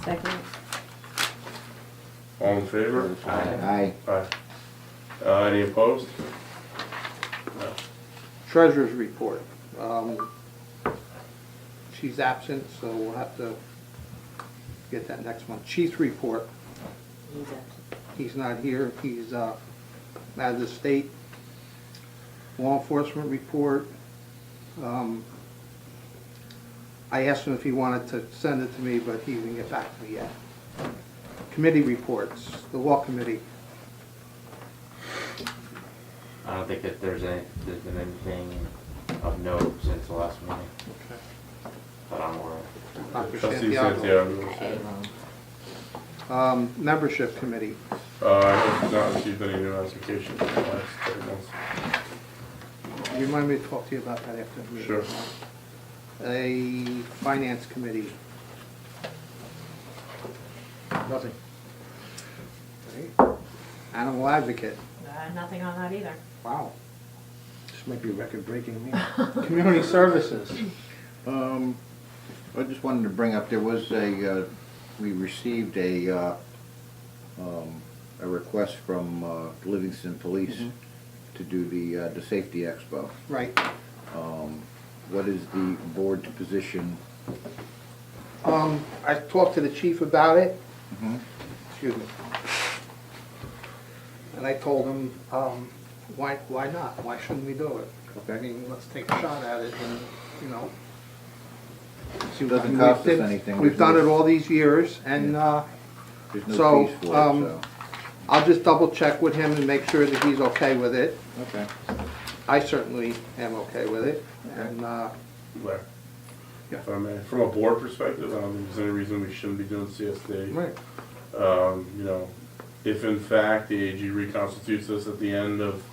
Second. All in favor? Aye. Aye. Any opposed? No. Treasurer's report. She's absent, so we'll have to get that next month. Chief's report. He's absent. He's not here. He's out of the state. Law enforcement report. I asked him if he wanted to send it to me, but he didn't get back to me yet. Committee reports. The law committee. I don't think that there's been anything of note since the last meeting, but I'm aware of. Dr. Trustee Santiago. Santiago. Membership committee. I have not received any new applications in the last 3 months. You remind me to talk to you about that after the meeting. Sure. A finance committee. Nothing. Okay. Animal advocate. Nothing on that either. Wow. This might be a record-breaking meeting. Community services. I just wanted to bring up, there was we received a request from Livingston Police to do the Safety Expo. Right. What is the board's position? I talked to the chief about it. Excuse me. And I told him, why not? Why shouldn't we do it? I Okay. mean, let's take a shot at it and, you know. see what- Doesn't and cost we've us did- anything. We've There's done no- it all these years, and There's no so, fees for it, so. I'll just double check with him and make sure that he's okay with it. Okay. I certainly am okay with it, and, Blair. Yeah. If I may, from a board perspective, I don't think there's any reason we shouldn't be doing CSD. right. You know, if in fact the AG reconstitutes us at the end of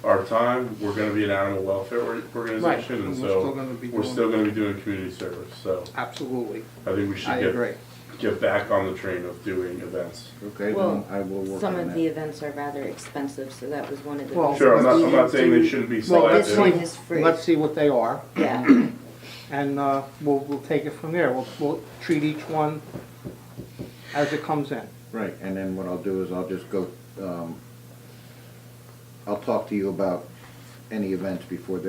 our time, we're gonna be an animal welfare organization, and and we're so still gonna be we're doing- still gonna be doing community service, so Absolutely. I think we I should agree. get back on the train of doing events. Okay, Well, then I will work some on of the that. events are rather expensive, so that was one of the. Well, reasons Sure, I'm we not saying they didn't shouldn't be do- But this selected. one is free. Let's see what they are, Yeah, and we'll take it from there. We'll treat each one as it comes in. Right, and then what I'll do is I'll just go, I'll talk to you about any events before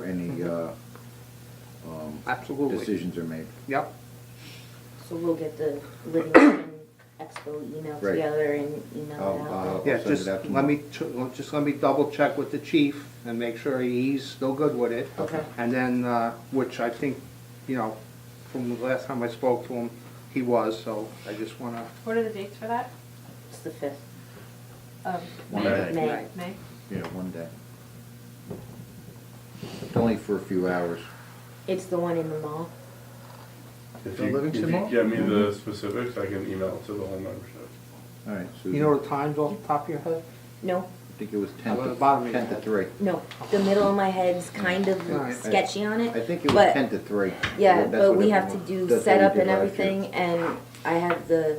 any Absolutely. decisions are made. Yep. so we'll get the Livingston Expo email Right. together and email it out. I'll Yeah, send just it out let me double check with the chief and make sure he's still good with it. Okay. And then, which I think, you know, from the last time I spoke to him, he was, so I just wanna, What are the dates for that? It's the 5th Of One May? day. May. May? Yeah, one day. It's only for a few hours. It's the one in the mall. If The you Livingston Mall? get me the specifics, I can email it to the whole membership. All right, Susan. you know the times off the top of your head? No, I think it was How 10 about the bottom of your 10 to head? 3. no, the middle of my head's kind of Alright. sketchy on it. I think it was But- 10 to 3. Yeah, That's but what we have to everyone- do that's what we setup did and last year. everything, and I have the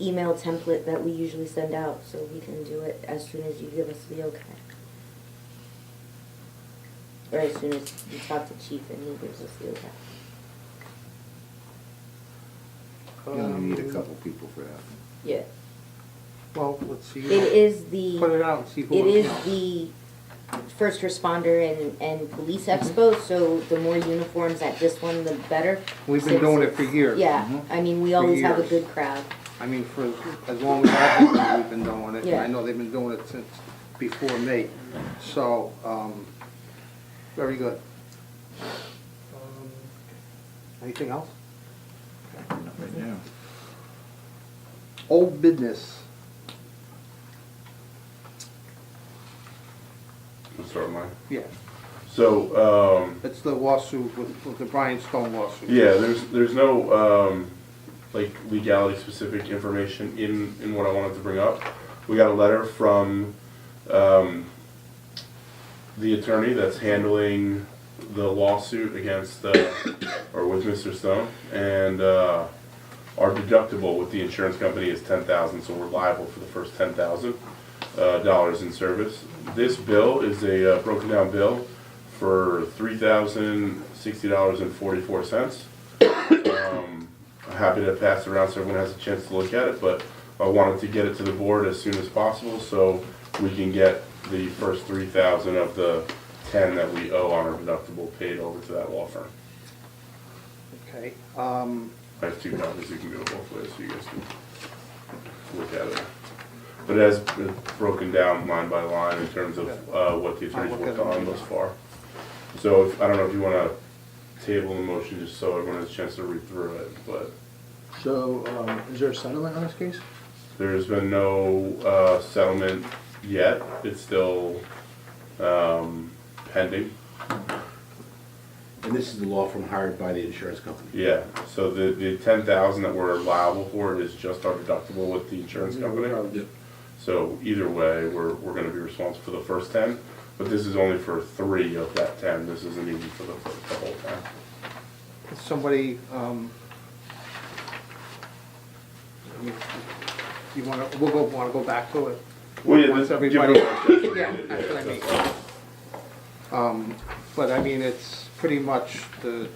email template that we usually send out, so we can do it as soon as you give us the okay. Or as soon as you talk to chief and he gives us the okay. You only need a couple people for that. Yeah, Well, let's see. it is the, Put it out and see who. it you is know. the first responder and police expo, so the more uniforms at this one, the better. We've been since doing it it's- for years. Yeah, I mean, we always have a years. good crowd. I mean, for as long as I've been, we've been doing it. And Yeah. I know they've been doing it since before me. So, very good. Anything else? Not right now. Old business. I'll start mine. Yeah, So, it's the lawsuit with the Brian Stone lawsuit. yeah, there's no like legality specific information in what I wanted to bring up. We got a letter from the attorney that's handling the lawsuit against or with Mr. Stone, and our deductible with the insurance company is $10,000, so we're liable for the first $10,000 dollars in service. This bill is a broken down bill for $3,060.44. happy to pass it around so everyone has a chance to look at it, but I wanted to get it to the board as soon as possible so we can get the first 3,000 of the 10 that we owe on our deductible paid over to that law firm. Okay, I have 2 copies, you can go both ways so you guys can look at it. But it has been broken down line by line in terms of what the attorney's worked on thus far. So I don't know if you want to table the motion just so everyone has a chance to read through it, but So, is there a settlement on this case? there's been no settlement yet. It's still pending. And this is the law firm hired by the insurance company. Yeah, so the 10,000 that we're liable for is just our deductible with the insurance company. Yep. So either way, we're gonna be responsible for the first 10, but this is only for 3 of that 10. This isn't even for the whole 10. somebody, you wanna, wanna go back to it? Well, yeah, Once give everybody, it yeah, that's what I mean. But I mean, it's pretty much, the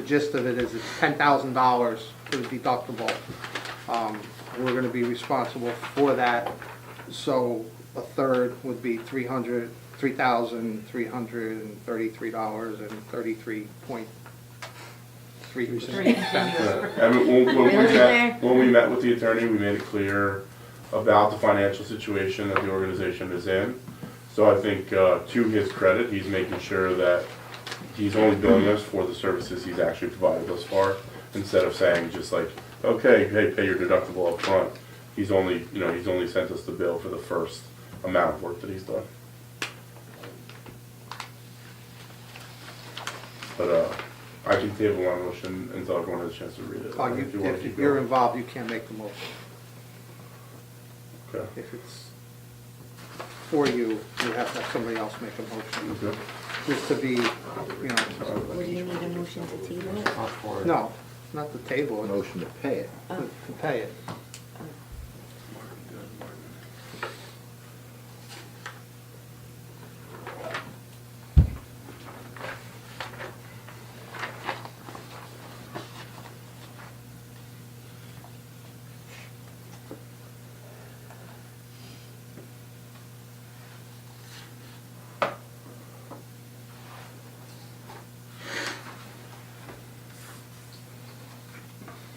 gist of it is it's $10,000 for the deductible. We're gonna be responsible for that, so a third would be $3,333.33.3%. I mean, when we met with the attorney, we made it clear about the financial situation that the organization is in. So I think, to his credit, he's making sure that he's only billing us for the services he's actually provided thus far, instead of saying just like, okay, hey, pay your deductible up front. He's only sent us the bill for the first amount of work that he's done. But, I can table my motion until everyone has a chance to read it. Oh, If you wanna if keep you're going. involved, you can't make the motion. Okay. If it's for you, you have to have somebody else make a motion, Okay. just to be, you know, Would you need a motion to table it? Not for it. no, not the table, Motion to pay it. to pay it.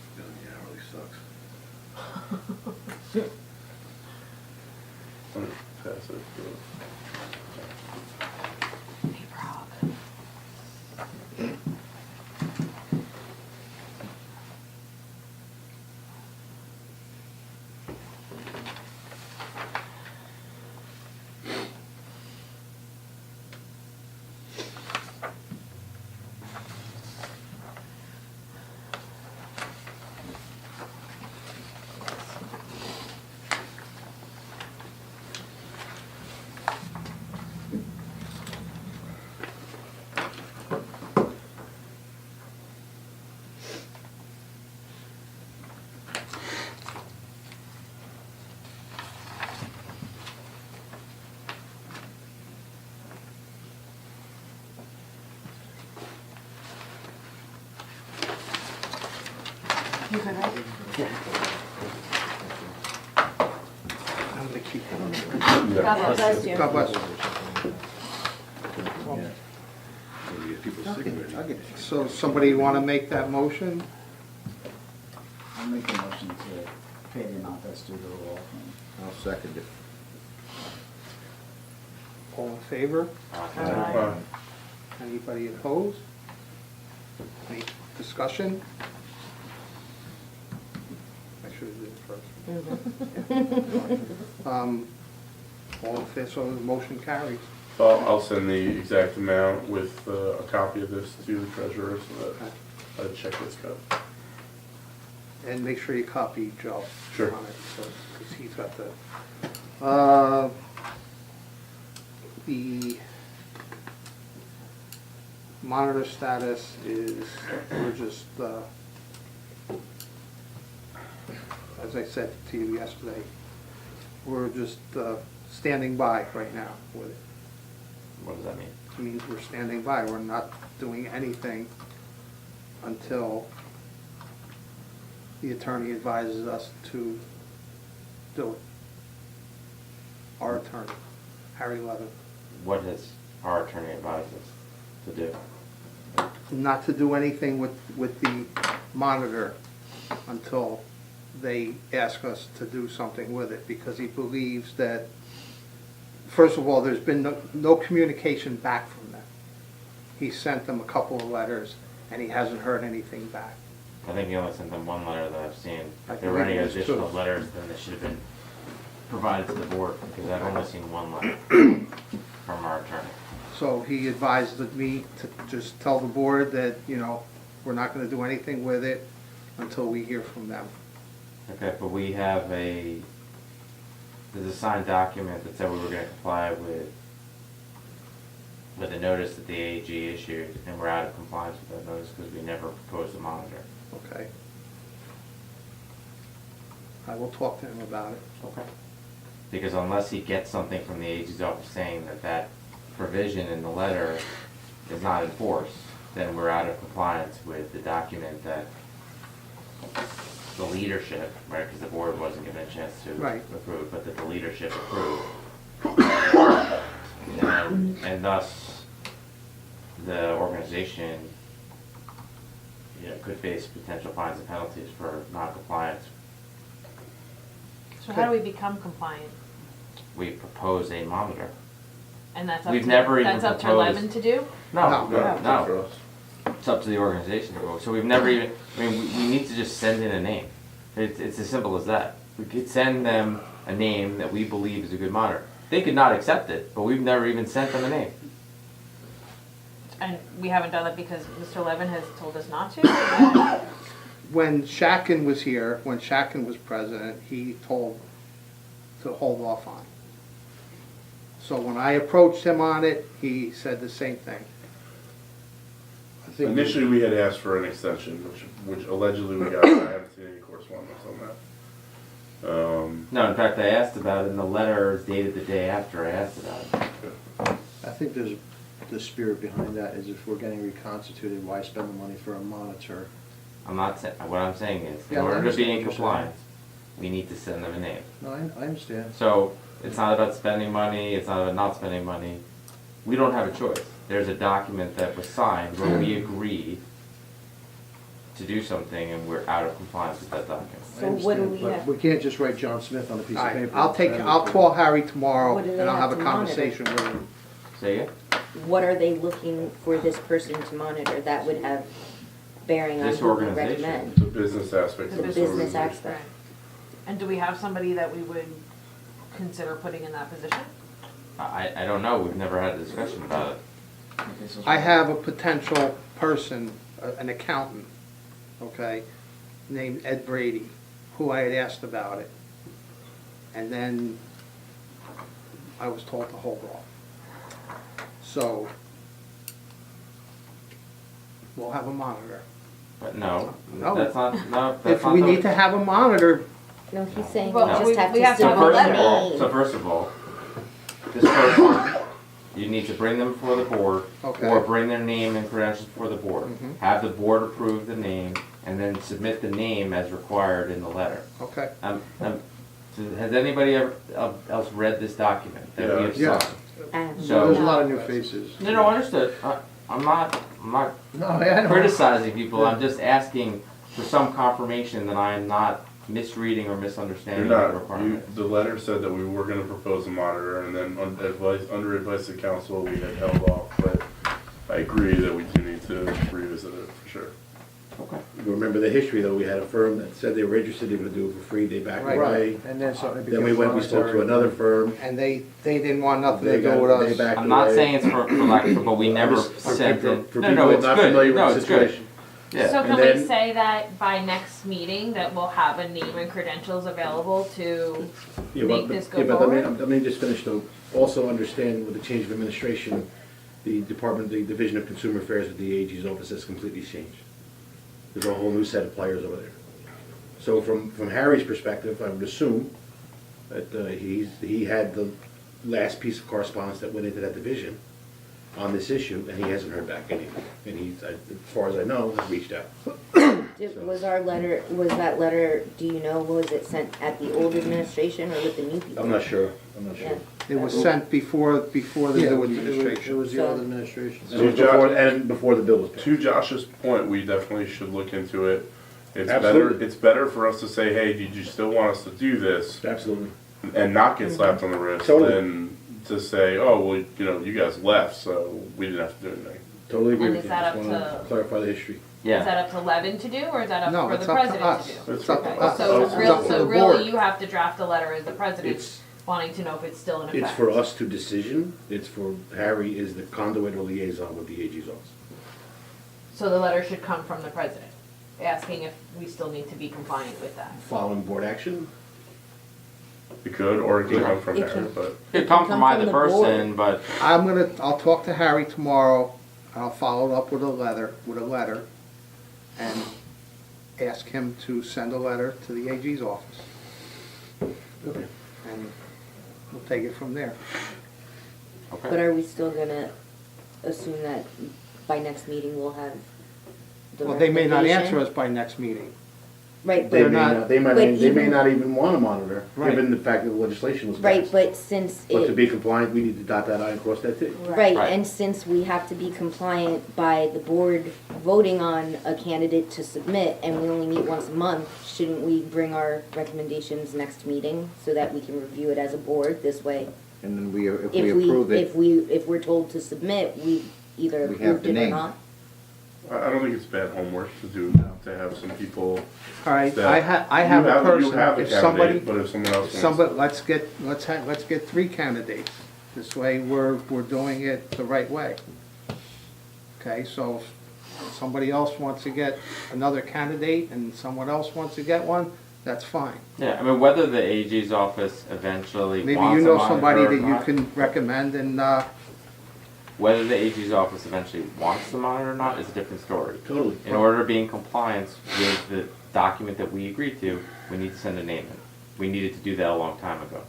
Yeah, it really sucks. Let me pass it through. You good, right? I'm gonna keep it. God bless you. God bless. Maybe get people sick of I'll it. get it. So somebody wanna make that motion? I'll make a motion to pay the amount that's due to the law firm. I'll second it. All in favor? Aye. Anybody opposed? Any discussion? I should have did it first. All in favor, so the motion carries. So I'll send the exact amount with a copy of this to the treasurer so that a check gets cut. And make sure you copy Joe. Sure. On it, so, 'cause he's got the monitor status is, we're just, as I said to you yesterday, we're just standing by right now with it. What does that mean? It means we're standing by, we're not doing anything until the attorney advises us to do it. Our attorney, Harry Levin. What has our attorney advised us to do? Not to do anything with the monitor until they ask us to do something with it, because he believes that, first of all, there's been no communication back from them. He sent them a couple of letters, and he hasn't heard anything back. I think he only sent them one letter that I've seen. I If there were any believe it was additional two. letters, then they should have been provided to the board, because I've only seen one letter from our attorney. So he advised me to just tell the board that, you know, we're not gonna do anything with it until we hear from them. Okay, but we have there's a signed document that said we were gonna comply with the notice that the AG issued, and we're out of compliance with that notice because we never proposed a monitor. Okay? I will talk to him about it. Okay. Because unless he gets something from the AG's office saying that that provision in the letter is not enforced, then we're out of compliance with the document that the leadership, right, because the board wasn't given a chance to Right. approve, but that the leadership approved. And thus, the organization, you know, could face potential fines and penalties for non-compliance. So how do we become compliant? We propose a monitor. And that's up We've to, never even that's up to proposed- 11 to do? No, No. Not for no. us. It's up to the organization to vote. So we've never even, I mean, we need to just send in a name. It's as simple as that. We could send them a name that we believe is a good monitor. They could not accept it, but we've never even sent them a name. And we haven't done that because Mr. Levin has told us not to? When Shacken was here, when Shacken was president, he told to hold off on it. So when I approached him on it, he said the same thing. I think Initially, we had asked for an extension, which allegedly we got, I haven't seen any correspondence on that. No, in fact, I asked about it, and the letter is dated the day after I asked about it. I think there's, the spirit behind that is if we're getting reconstituted, why spend the money for a monitor? I'm not saying, what I'm saying is, in Yeah, I order to be understand in what you're saying. compliance, we need to send them a name. No, I understand. So, it's not about spending money, it's not about not spending money. We don't have a choice. There's a document that was signed where we agreed to do something, and we're out of compliance with that document. I So what do understand, we but have? We can't just write John Smith on a piece All of right, paper. I'll call Harry tomorrow What do they and I'll have have a to monitor? conversation with him. Say it? What are they looking for this person to monitor that would have bearing on This who we organization. recommend? The business aspect The of this business organization. aspect. And do we have somebody that we would consider putting in that position? I don't know, we've never had a discussion about it. I have a potential person, an accountant, okay, named Ed Brady, who I had asked about it. And then I was told to hold off. So, we'll have a monitor. But no, No. that's not, no, that's If not we the- need to have a monitor, No, he's saying we Well, just we- have we to have to So have a submit first a of all, name. so first of all, this person, you need to bring them before the board, Okay. or bring their name and credentials before the board. Mhm. Have the board approve the name, and then submit the name as required in the letter. okay? So has anybody ever, else read this document that we have Yeah. signed? So, There's a lot of new faces. No, understood. I'm not No, I don't. criticizing people, I'm just asking for some confirmation that I'm not misreading or You're misunderstanding the not, requirements. the letter said that we were gonna propose a monitor, and then under advice of council, we had held off, but I agree that we do need to revisit it, for sure. Okay. You remember the history, though, we had a firm that said they were interested, they were gonna do it for free, they backed Right. away. And then so it Then we becomes went, we spoke to monetary. another firm, And they didn't want nothing they to do with got, they us. backed away. I'm not saying it's for lack of, but we never For sent people- it. For No, people no, it's not good. familiar No, with the it's good. situation. Yeah. So And can we then- say that by next meeting that we'll have a name and credentials available to Yeah, make but- this go yeah, but forward? let me just finish though. Also understand with the change of administration, the department, the Division of Consumer Affairs at the AG's office has completely changed. There's a whole new set of players over there. So from Harry's perspective, I would assume that he had the last piece of correspondence that went into that division on this issue, and he hasn't heard back anything. And he's, as far as I know, has reached out. Was that letter, do you know, was it sent at the old administration or with the new people? I'm not sure. Yeah. It was sent before the Yeah, new it administration. was the old administration. And it was before the bill was passed. To Josh's point, we definitely should look into it. Absolutely. It's better for us to say, hey, did you still want us to do this? Absolutely. And not get slapped on the wrist Totally. than to say, oh, well, you know, you guys left, so we didn't have to do anything. Totally agree And with is you. that Just up want to to- clarify the history. Is that Yeah, up to Levin to do, or is that up No, for it's the up to president us. to do? It's up to Okay, us. so It's really, up to the really board. you have to draft a letter as the president, It's, wanting to know if it's still in effect. it's for us to decision. It's for Harry is the conduit or liaison with the AG's office. So the letter should come from the president, asking if we still need to be compliant with that. Following board action, It could, or it could come from It there, can- but could come from either the person, board. but I'll talk to Harry tomorrow, and I'll follow it up with a letter, and ask him to send a letter to the AG's office. okay. And we'll take it from there. But okay. are we still gonna assume that by next meeting we'll have the Well, they may not answer recommendation? us by next meeting. Right, They but, may not, they but may even- not even want to monitor, Right. given the fact that the legislation was right, passed. but since But to it, be compliant, we need to dot that I and cross that T. right, Right. and since we have to be compliant by the board voting on a candidate to submit, and we only meet once a month, shouldn't we bring our recommendations next meeting so that we can review it as a board this way? And then if we approve it, If we're told to submit, we either We have approved to it or name. not. I don't think it's bad homework to do, to have some people. All right, that- I have a You person, have a if somebody, candidate, but if someone else wants. somebody, let's get 3 candidates. This way, we're doing it the right way. Okay, so if somebody else wants to get another candidate and someone else wants to get one, that's fine. Yeah, I mean, whether the AG's office eventually Maybe wants you a know somebody monitor or that you not, can recommend and, whether the AG's office eventually wants the monitor or not is a different story. Totally. In order to be in compliance with the document that we agreed to, we need to send a name in. We needed to do that a long time ago.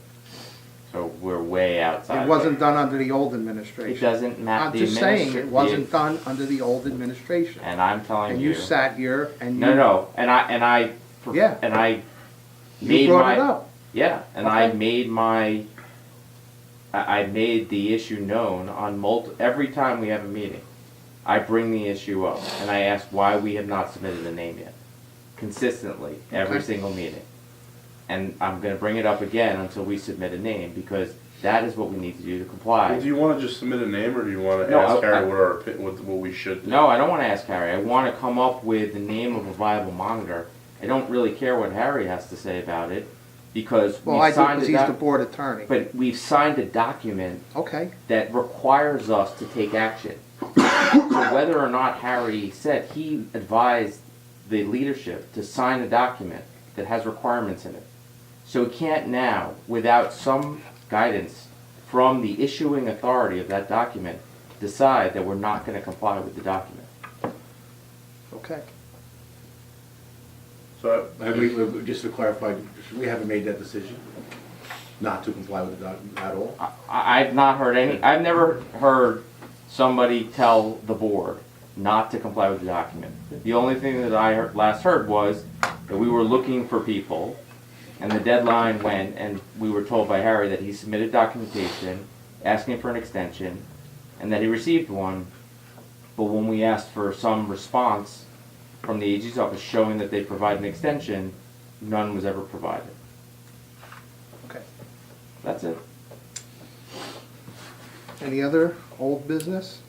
So we're way outside. it wasn't done under the old It administration. doesn't matter. I'm just saying, it wasn't done under the old administration. And I'm telling And you. you sat here and No, you, no, and I. Yeah. And I you made brought my. it up. Yeah, and I Okay. made my. I made the issue known on every time we have a meeting. I bring the issue up and I ask why we have not submitted a name yet. Consistently, every Okay. single meeting. And I'm gonna bring it up again until we submit a name because that is what we need to do to comply. Well, do you wanna just submit a name, or do you wanna No, ask I- Harry what we should do? No, I don't wanna ask Harry. I wanna come up with the name of a viable monitor. I don't really care what Harry has to say about it because Well, I we've do, signed because a he's the doc- board attorney. but we've signed a document Okay, that requires us to take action. So whether or not Harry said, he advised the leadership to sign a document that has requirements in it. So we can't now, without some guidance from the issuing authority of that document, decide that we're not gonna comply with the document. okay. So, And just to clarify, we haven't made that decision not to comply with the document at all. I've not heard I've never heard somebody tell the board not to comply with the document. The only thing that I last heard was that we were looking for people, and the deadline went, and we were told by Harry that he submitted documentation asking for an extension, and that he received one, but when we asked for some response from the AG's office showing that they provide an extension, none was ever provided. Okay. That's it. Any other old business?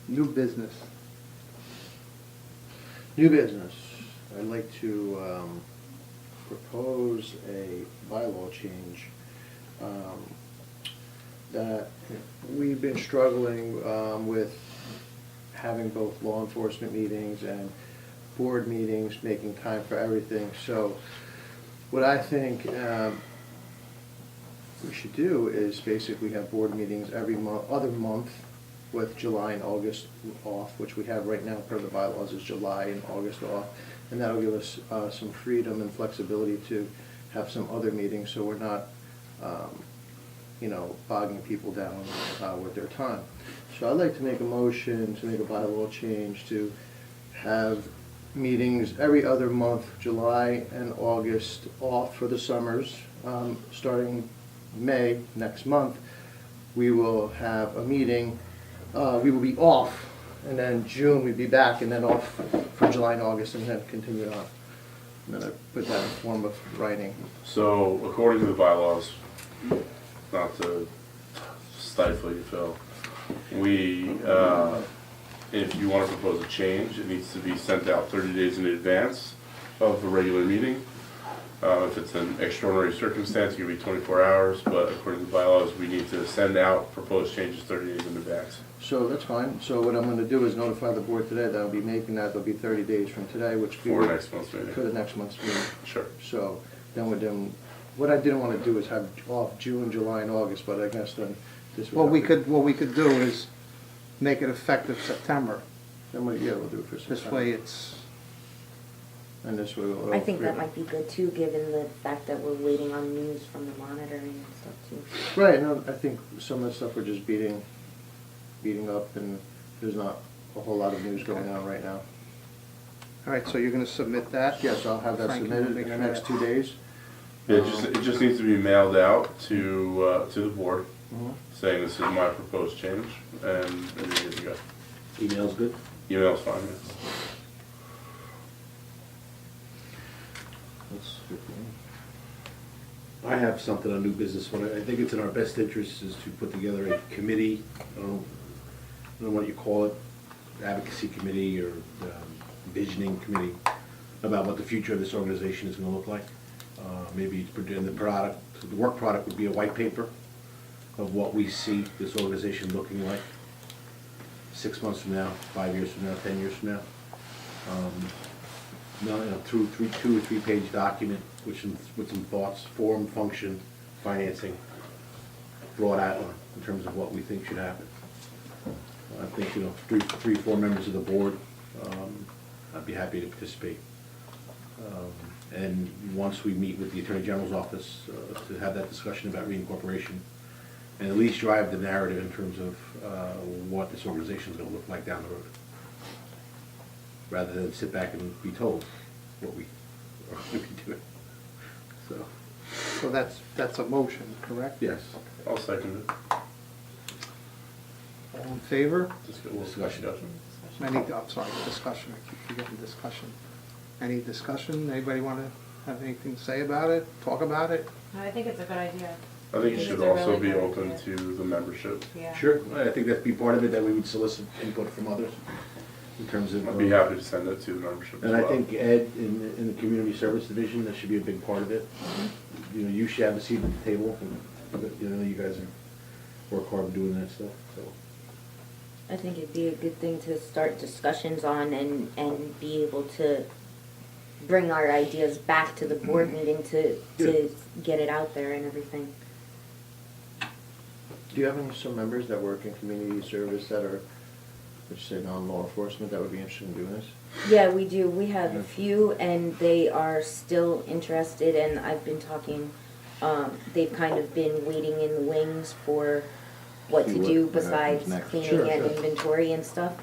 New business. New business. I'd like to propose a bylaw change that we've been struggling with having both law enforcement meetings and board meetings, making time for everything. So what I think we should do is basically have board meetings every other month, with July and August off, which we have right now per the bylaws is July and August off. And that'll give us some freedom and flexibility to have some other meetings, so we're not, bogging people down with their time. So I'd like to make a motion to make a bylaw change to have meetings every other month, July and August off for the summers. Starting May, next month, we will have a meeting, we will be off, and then June we'd be back, and then off for July and August, and then continue on. And then I put that in form of writing. So according to the bylaws, not to stifle you, Phil, if you want to propose a change, it needs to be sent out 30 days in advance of the regular meeting. If it's an extraordinary circumstance, it can be 24 hours, but according to the bylaws, we need to send out proposed changes 30 days in advance. So that's fine. So what I'm gonna do is notify the board today that I'll be making that. There'll be 30 days from today, which For next month's meeting. for the next month's meeting. Sure. So then with them, what I didn't wanna do is have off June, July, and August, but I guess then this would. What we have to- what we could do is make it effective September. Then we'll do it for September. This way it's, And this way we'll. I think that might be good too, given the fact that we're waiting on news from the monitoring and stuff too. Right, no, I think some of the stuff we're just beating up, and there's not a whole lot of news going on right now. all right, so you're gonna submit that? Yes, I'll have that Frank, submitted you'll in the make next sure 2 days. It just needs to be mailed out to the board, Mhm. saying this is my proposed change, and you're good to go. Email's good? Email's fine, yes. That's good. I have something on new business. What I think it's in our best interest is to put together a committee, I don't know what you call it, advocacy committee or visioning committee, about what the future of this organization is gonna look like. Maybe in the work product would be a white paper of what we see this organization looking like 6 months from now, 5 years from now, 10 years from now. Through 2 or 3 page document with some thoughts, form, function, financing, broad outline in terms of what we think should happen. I think, 3, 4 members of the board, I'd be happy to participate. And once we meet with the Attorney General's office, to have that discussion about reincorporation, and at least drive the narrative in terms of what this organization is gonna look like down the road, rather than sit back and be told what we are going to be doing. So, that's a motion, correct? yes, I'll second it. All in favor? Discussion. I'm sorry, discussion, I keep forgetting discussion. Any discussion? Anybody wanna have anything to say about it, talk about it? I think it's a good idea. I think it It's should a also really be good open idea. to the membership. Yeah. Sure, I think that'd be part of it, that we would solicit input from others in terms of. I'd be happy to send it to the membership as And well. I think Ed, in the community service division, that should be a big part of it. You should have a seat at the table, and, you guys work hard doing that stuff, so. I think it'd be a good thing to start discussions on and be able to bring our ideas back to the board meeting to get it out there and everything. Do you have some members that work in community service that are, let's say, non-law enforcement that would be interested in doing this? Yeah, we do. We have a few, and they are still interested, and I've been talking, they've kind of been waiting in the wings for what to See what do happens besides next. cleaning Sure, and sure. inventory and stuff.